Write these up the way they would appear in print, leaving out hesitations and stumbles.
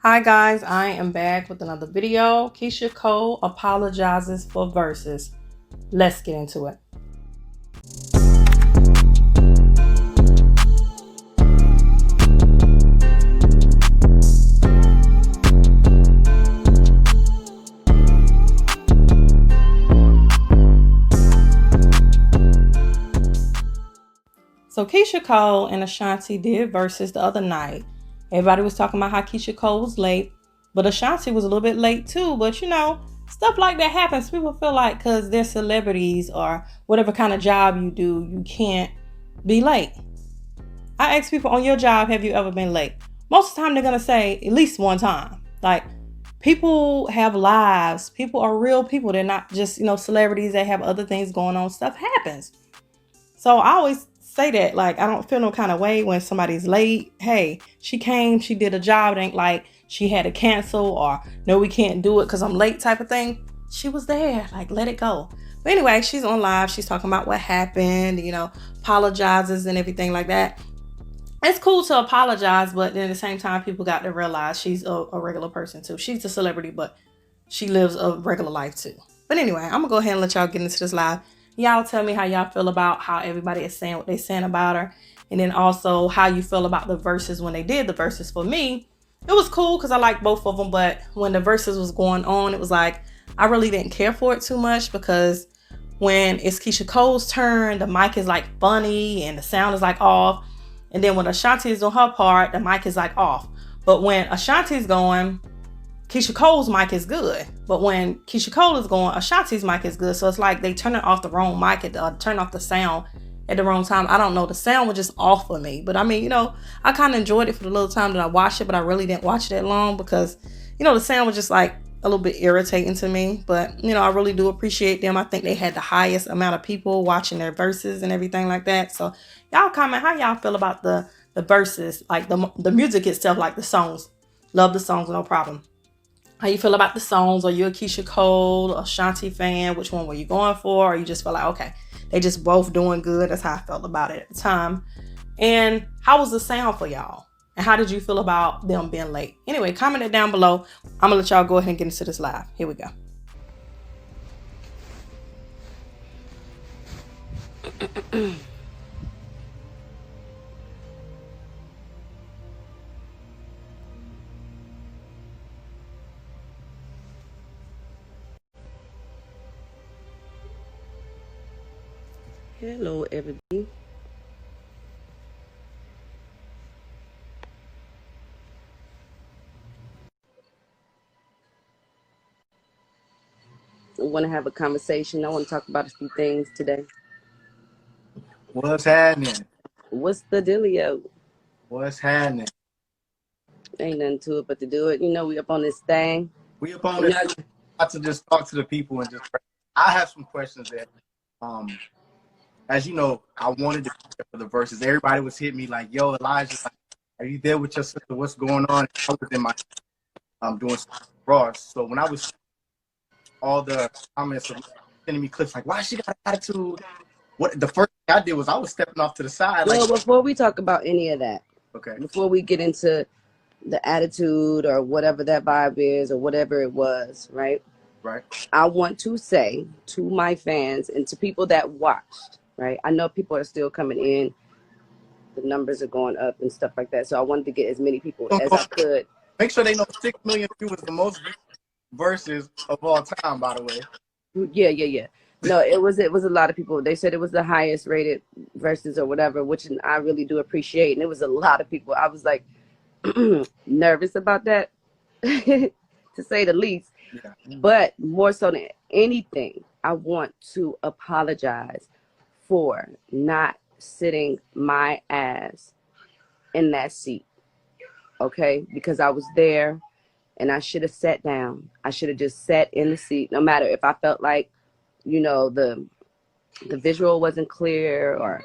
Hi guys, I am back with another video. Keyshia Cole apologizes for Verzuz. Let's get into it. So Keyshia Cole and Ashanti did Verzuz the other night. Everybody was talking about how Keyshia Cole was late, but Ashanti was a little bit late too. But stuff like that happens. People feel like because they're celebrities or whatever kind of job you do, you can't be late. I ask people on your job, have you ever been late? Most of the time they're going to say at least one time. Like, people have lives. People are real people. They're not just, celebrities that have other things going on. Stuff happens. So I always say that, like, I don't feel no kind of way when somebody's late. Hey, she came, she did a job. It ain't like she had to cancel or no, we can't do it because I'm late type of thing. She was there. Like, let it go. But anyway, she's on live. She's talking about what happened, apologizes and everything like that. It's cool to apologize, but then at the same time, people got to realize she's a regular person too. She's a celebrity, but she lives a regular life too. But anyway, I'm gonna go ahead and let y'all get into this live. Y'all tell me how y'all feel about how everybody is saying what they're saying about her, and then also how you feel about the Verzuz when they did the Verzuz. For me, it was cool because I like both of them, but when the Verzuz was going on, it was like I really didn't care for it too much because when it's Keyshia Cole's turn, the mic is like funny and the sound is like off. And then when Ashanti is on her part, the mic is like off. But when Ashanti's going, Keyshia Cole's mic is good. But when Keyshia Cole is going, Ashanti's mic is good. So it's like they turn it off the wrong mic, turn off the sound at the wrong time. I don't know. The sound was just off for me. But I mean, I kind of enjoyed it for the little time that I watched it, but I really didn't watch it that long because, the sound was just like a little bit irritating to me. But, I really do appreciate them. I think they had the highest amount of people watching their Verzuz and everything like that. So y'all comment how y'all feel about the Verzuz, like the music itself, like the songs. Love the songs, no problem. How you feel about the songs? Are you a Keyshia Cole, Ashanti fan? Which one were you going for? Or you just feel like, okay, they just both doing good? That's how I felt about it at the time. And how was the sound for y'all? And how did you feel about them being late? Anyway, comment it down below. I'm going to let y'all go ahead and get into this live. Here we go. Hello, everybody. I want to have a conversation. I want to talk about a few things today. What's happening? What's the dealio? What's happening? Ain't nothing to it but to do it. We up on this thing. We up on this. Got to just talk to the people and just. I have some questions that, as you know, I wanted to be there for the Verzuz. Everybody was hitting me like, "Yo, Elijah, are you there with your sister? What's going on?" I was in my doing some Ross. So when I was all the comments of sending me clips like, "Why she got an attitude?" What the first thing I did was I was stepping off to the side. Well, before we talk about any of that, okay. Before we get into the attitude or whatever that vibe is or whatever it was, right? Right. I want to say to my fans and to people that watched, right? I know people are still coming in. The numbers are going up and stuff like that. So I wanted to get as many people as I could. Make sure they know 6 million viewers, the most Verzuz of all time, by the way. Yeah. No, it was a lot of people. They said it was the highest rated Verzuz or whatever, which I really do appreciate. And it was a lot of people. I was like nervous about that, to say the least. Yeah. But more so than anything, I want to apologize for not sitting my ass in that seat. Okay? Because I was there and I should have sat down. I should have just sat in the seat, no matter if I felt like, the visual wasn't clear or,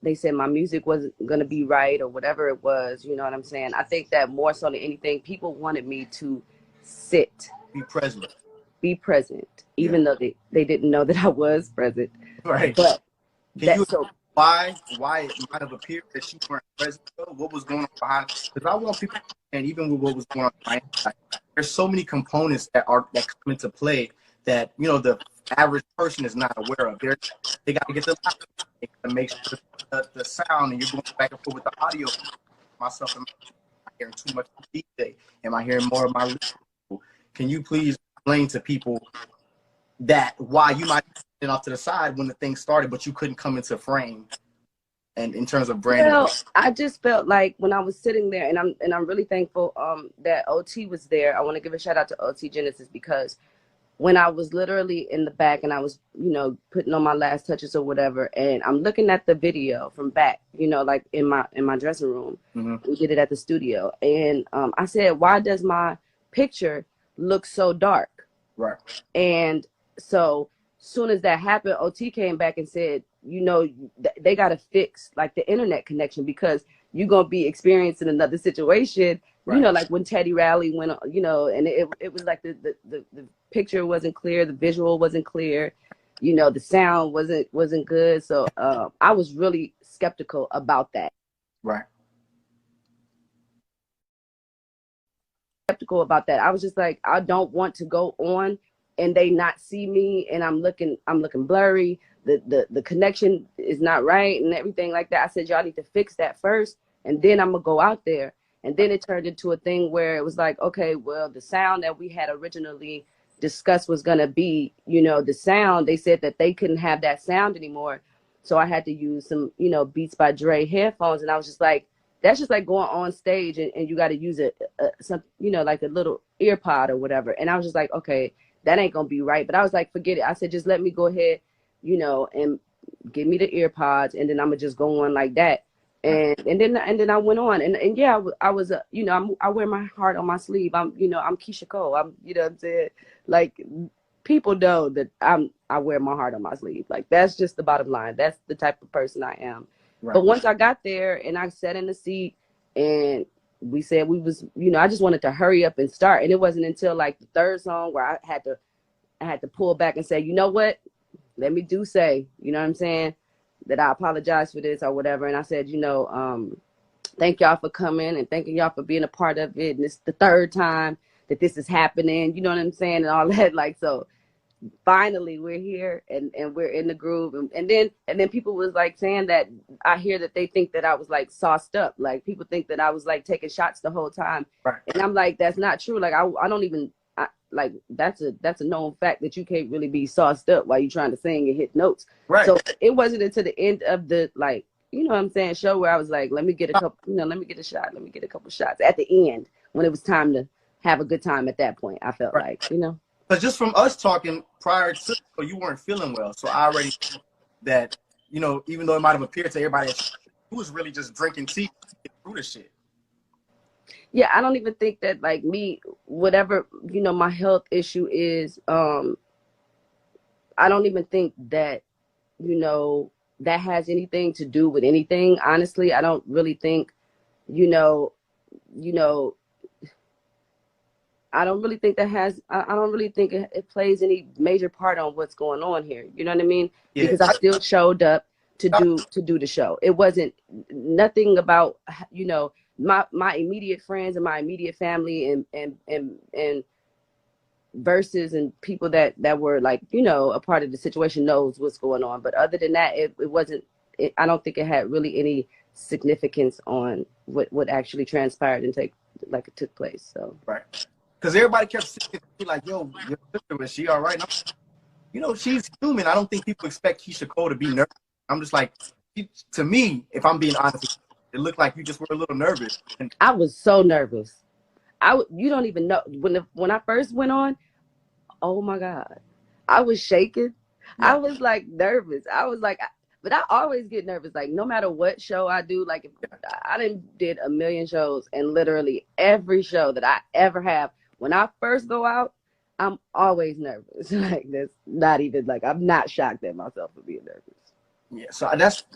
they said my music wasn't going to be right or whatever it was. You know what I'm saying? I think that more so than anything, people wanted me to sit. Be present, even though they didn't know that I was present. Right. But why it might have appeared that you weren't present, though? What was going on behind? Because I want people to understand, even with what was going on behind, like, there's so many components that come into play that, you know, the average person is not aware of. They got to get the light, they got to make sure the sound, and you're going back and forth with the audio. Myself, am I hearing too much of the DJ? Am I hearing more of my people? Can you please explain to people that why you might be sitting off to the side when the thing started, but you couldn't come into frame? And in terms of branding, well, I just felt like when I was sitting there, and I'm really thankful that OT was there. I want to give a shout out to OT Genesis, because when I was literally in the back and I was, you know, putting on my last touches or whatever, and I'm looking at the video from back, you know, like in my dressing room. Mm-hmm. We did it at the studio, and I said, why does my picture look so dark? Right. And so soon as that happened, OT came back and said, you know, they got to fix like the internet connection, because you're going to be experiencing another situation. Right. You know, like when Teddy Riley went, you know, and it was like the picture wasn't clear, the visual wasn't clear, you know, the sound wasn't good. So I was really skeptical about that. Right. Skeptical about that. I was just like, I don't want to go on and they not see me, and I'm looking blurry. The connection is not right and everything like that. I said, y'all need to fix that first, and then I'm gonna go out there. And then it turned into a thing where it was like, okay, well, the sound that we had originally discussed was gonna be, you know, the sound. They said that they couldn't have that sound anymore, so I had to use some, you know, Beats by Dre headphones. And I was just like, that's just like going on stage and you got to use some, you know, like a little ear pod or whatever. And I was just like, okay, that ain't gonna be right. But I was like, forget it. I said, just let me go ahead, you know, and give me the ear pods, and then I'm gonna just go on like that. And then I went on, and yeah, I was you know, I wear my heart on my sleeve. I'm Keyshia Cole. I'm, you know what I'm saying? Like, people know that I wear my heart on my sleeve. Like, that's just the bottom line. That's the type of person I am. Right. But once I got there and I sat in the seat and we said we was, you know, I just wanted to hurry up and start. And it wasn't until like the third song where I had to pull back and say, you know what? Let me say, you know what I'm saying, that I apologize for this or whatever. And I said, you know, thank y'all for coming and thanking y'all for being a part of it. And it's the third time that this is happening, you know what I'm saying, and all that. Like, so finally we're here and we're in the groove. And then people was like saying that I hear that they think that I was like sauced up. Like, people think that I was like taking shots the whole time. Right. And I'm like, that's not true. Like, I don't even, like, that's a known fact that you can't really be sauced up while you're trying to sing and hit notes. Right. So it wasn't until the end of the, like, you know what I'm saying, show where I was like, let me get a couple, you know, let me get a shot. Let me get a couple shots at the end when it was time to have a good time. At that point, I felt like, you know. But just from us talking prior to, you weren't feeling well. So I already knew that, you know, even though it might have appeared to everybody, who was really just drinking tea to get through the shit. Yeah, I don't even think that, like, me, whatever, you know, my health issue is, I don't even think that, you know, that has anything to do with anything. Honestly, I don't really think, you know, I don't really think that has, I don't really think it plays any major part on what's going on here. You know what I mean? Yeah. Because I still showed up to do the show. It wasn't nothing about, you know, my immediate friends and my immediate family and Verzuz and people that were, like, you know, a part of the situation knows what's going on. But other than that, it wasn't, I don't think it had really any significance on what actually transpired and it took place. So. Right. Because everybody kept saying, like, yo, your sister, is she all right? You know, she's human. I don't think people expect Keyshia Cole to be nervous. I'm just like, to me, if I'm being honest, it looked like you just were a little nervous. I was so nervous. You don't even know. When I first went on, oh my God, I was shaking. Yeah. I was like nervous. I was like, but I always get nervous. Like, no matter what show I do, like, if I did a million shows, and literally every show that I ever have, when I first go out, I'm always nervous. Like, that's not even, like, I'm not shocked at myself for being nervous. Yeah, so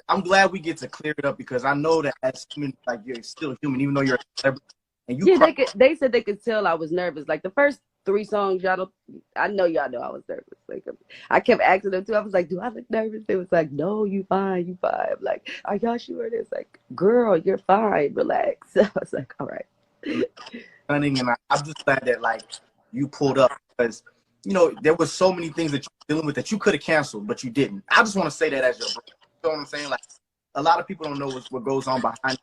I'm glad we get to clear it up, because I know that as human, like, you're still human, even though you're a celebrity. And yeah, they said they could tell I was nervous. Like, the first 3 songs, y'all don't. I know y'all know I was nervous. Like, I kept asking them too. I was like, "Do I look nervous?" They was like, "No, you fine, you fine." I'm like, "Are y'all sure?" It's like, "Girl, you're fine. Relax." I was like, "All right." Stunning, and I'm just glad that like you pulled up because you know there was so many things that you're dealing with that you could have canceled, but you didn't. I just want to say that as your brother. You know what I'm saying? Like a lot of people don't know what goes on behind.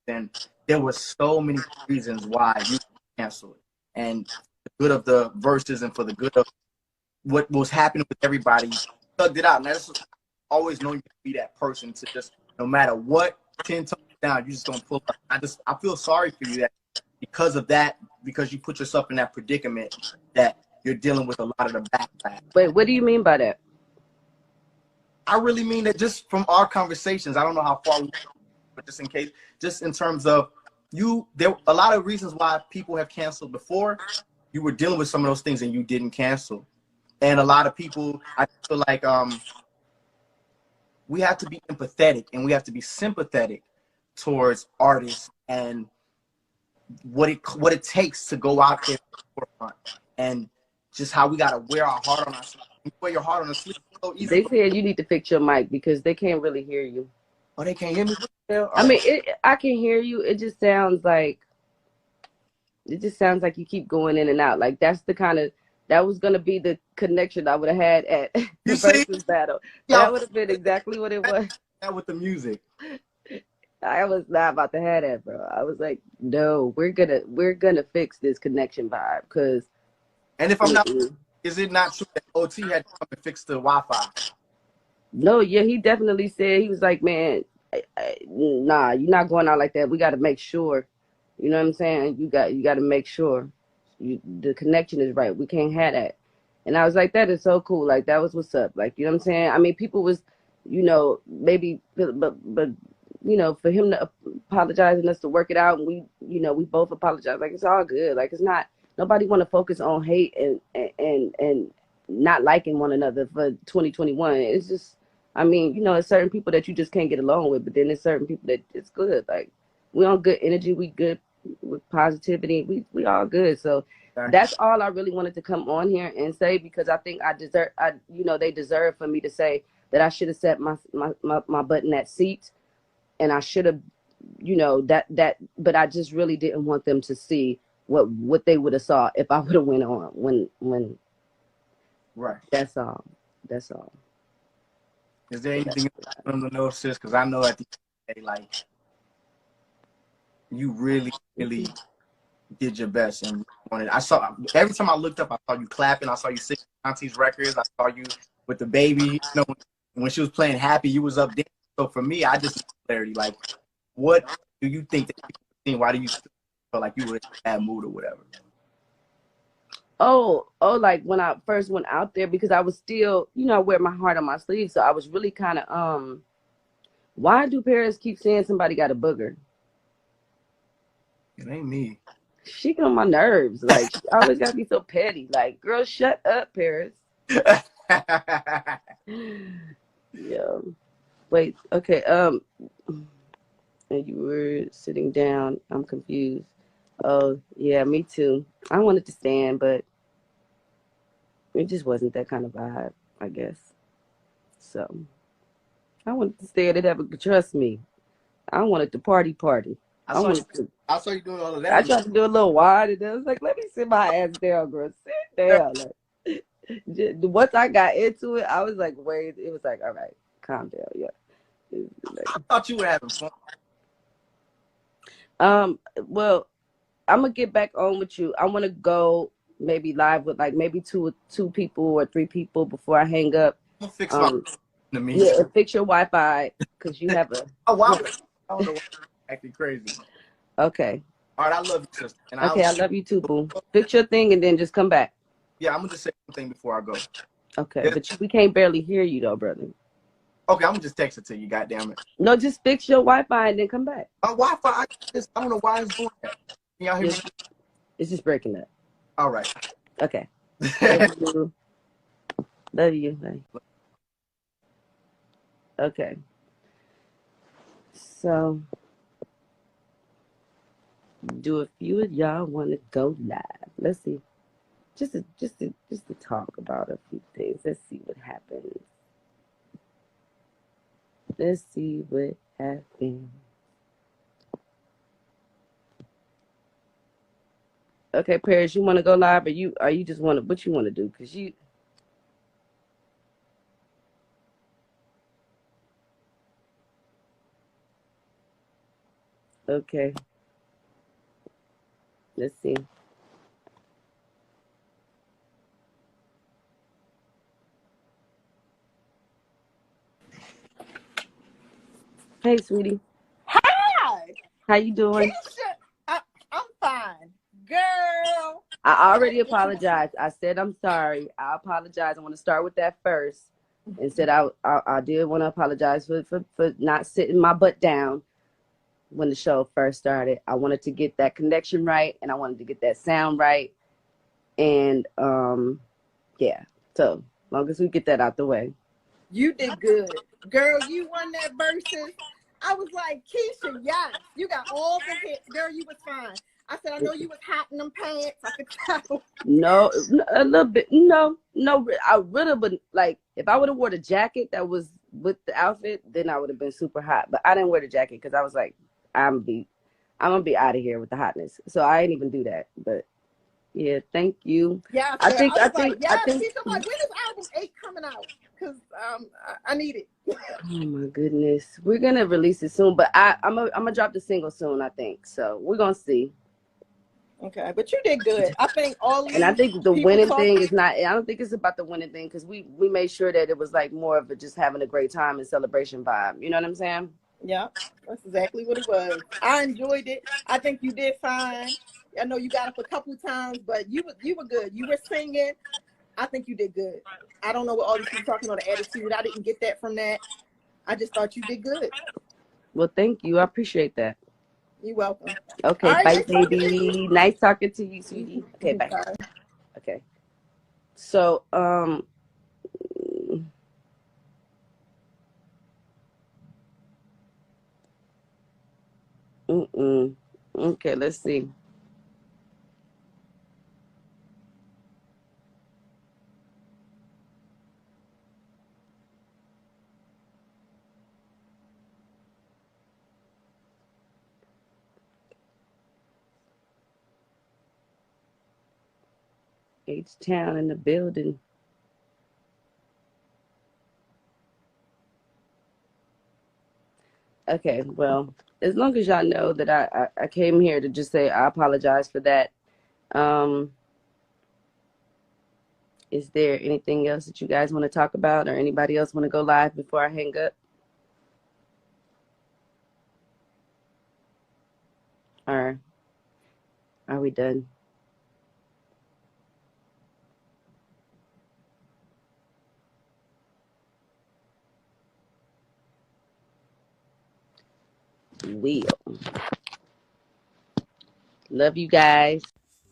And there were so many reasons why you canceled, and for the good of the verses and for the good of what was happening with everybody, you thugged it out. And that's always knowing you to be that person to just no matter what 10 toes down, you just don't pull up. I feel sorry for you that because of that, because you put yourself in that predicament that you're dealing with a lot of the backlash. Wait, what do you mean by that? I really mean that just from our conversations. I don't know how far we, but just in case, just in terms of you, there a lot of reasons why people have canceled before. You were dealing with some of those things and you didn't cancel. And a lot of people, I feel like we have to be empathetic and we have to be sympathetic towards artists and what it takes to go out there and just how we gotta wear our heart on our sleeve. You wear your heart on the sleeve so easy. They said you need to fix your mic because they can't really hear you. Oh, they can't hear me. I mean, I can hear you. It just sounds like you keep going in and out. Like that was gonna be the connection I would have had at the Verzuz battle. That would have been exactly what it was. That with the music. I was not about to have that, bro. I was like, no, we're gonna fix this connection vibe, because. And if I'm not, is it not true that OT had to come and fix the Wi-Fi? No, yeah, he definitely said, he was like, man, nah, you're not going out like that. We got to make sure, you know what I'm saying? You got to make sure the connection is right. We can't have that. And I was like, that is so cool. Like, that was what's up. Like, you know what I'm saying? I mean, people was, you know, maybe, but you know, for him to apologize and us to work it out, and we, you know, we both apologize. Like, it's all good. Like, it's not, nobody want to focus on hate and not liking one another for 2021. It's just, I mean, you know, there's certain people that you just can't get along with, but then there's certain people that it's good. Like, we on good energy, we good with positivity, we all good. So that's all I really wanted to come on here and say, because I think you know, they deserve for me to say that I should have set my butt in that seat, and I should have, you know, but I just really didn't want them to see what they would have saw if I would have went on when. Right. That's all. Is there anything else I want them to know, sis? Because I know at the end of the day, like, you really, really did your best and wanted. I saw every time I looked up, I saw you clapping. I saw you singing Ashanti's records. I saw you with the baby. You know, when she was playing Happy, you was up there. So for me, I just need clarity. Like, what do you think that people think? Why do you feel like you were in a bad mood or whatever? Oh, like when I first went out there, because I was still, you know, I wear my heart on my sleeve. So I was really kind of, why do Paris keep saying somebody got a booger? It ain't me. She get on my nerves. Like, she always gotta be so petty. Like, girl, shut up, Paris. Yeah. Wait, okay. And you were sitting down. I'm confused. Oh, yeah, me too. I wanted to stand, but it just wasn't that kind of vibe, I guess. So I wanted to stand and have a, trust me, I wanted to party. I saw you doing all of that. I tried to do a little wide, and I was like, let me sit my ass down, girl. Sit down. Like, once I got into it, I was like, wait, it was like, all right, calm down. Yeah. I thought you were having fun. Well, I'm gonna get back on with you. I want to go maybe live with like maybe two people or 3 people before I hang up. I'm gonna fix my yeah, fix your Wi-Fi, because you have a. Oh wow! I don't know why I'm acting crazy. Okay. All right, I love you, sister. And okay, I love you too, boo. Fix your thing and then just come back. Yeah, I'm gonna just say one thing before I go. Okay, yeah. But we can't barely hear you though, brother. Okay, I'm gonna just text it to you. Goddamn it! No, just fix your Wi-Fi and then come back. My Wi-Fi, I don't know why it's doing that. Can y'all hear me? It's just breaking up. All right. Okay. Love you. Love you. Okay. So, do a few of y'all want to go live? Let's see. just to talk about a few things. Let's see what happens. Let's see what happens. Okay, Paris, you want to go live, or you just want to, what you want to do? Cause you. Okay. Let's see. Hey, sweetie. Hi. How you doing? I'm fine. Girl. I already apologized. I said I'm sorry. I apologize. I want to start with that first. Instead, I did want to apologize for not sitting my butt down when the show first started. I wanted to get that connection right, and I wanted to get that sound right. And yeah. So long as we get that out the way. You did good. Girl, you won that Verzuz. I was like, Keyshia, yes. You got all the hits. Girl, you was fine. I said, I know you was hot in them pants. I could tell. No, a little bit. No. I would have been, like, if I would have wore the jacket that was with the outfit, then I would have been super hot. But I didn't wear the jacket because I was like, I'm gonna be out of here with the hotness. So I didn't even do that. But yeah, thank you. Yeah, I think. She's like, when is album 8 coming out? Because I need it. Oh my goodness, we're gonna release it soon. But I'm gonna drop the single soon. I think so. We're gonna see. Okay, but you did good. I think all these, and I think the winning thing is not. I don't think it's about the winning thing because we made sure that it was like more of a just having a great time and celebration vibe. You know what I'm saying? Yeah, that's exactly what it was. I enjoyed it. I think you did fine. I know you got up a couple times, but you were good. You were singing. I think you did good. I don't know what all these people talking about the attitude. I didn't get that from that. I just thought you did good. Well, thank you. I appreciate that. You're welcome. Okay, right, bye, baby. Nice talking to you, sweetie. Okay, bye. Okay. So, okay, let's see. H-Town in the building. Okay, well, as long as y'all know that I came here to just say I apologize for that. Is there anything else that you guys want to talk about, or anybody else want to go live before I hang up? Or are we done? Love you guys.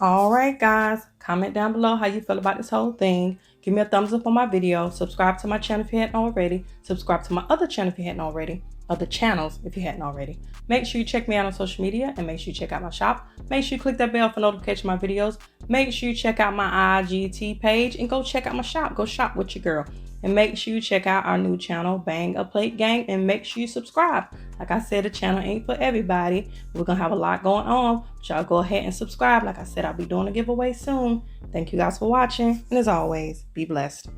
All right, guys, comment down below how you feel about this whole thing. Give me a thumbs up on my video. Subscribe to my channel if you hadn't already. Subscribe to my other channel if you hadn't already. Other channels if you hadn't already. Make sure you check me out on social media, and make sure you check out my shop. Make sure you click that bell for notification of my videos. Make sure you check out my IGT page and go check out my shop. Go shop with your girl. And make sure you check out our new channel, Bang a Plate Gang, and make sure you subscribe. Like I said, the channel ain't for everybody. We're going to have a lot going on. But y'all go ahead and subscribe. Like I said, I'll be doing a giveaway soon. Thank you guys for watching. And as always, be blessed.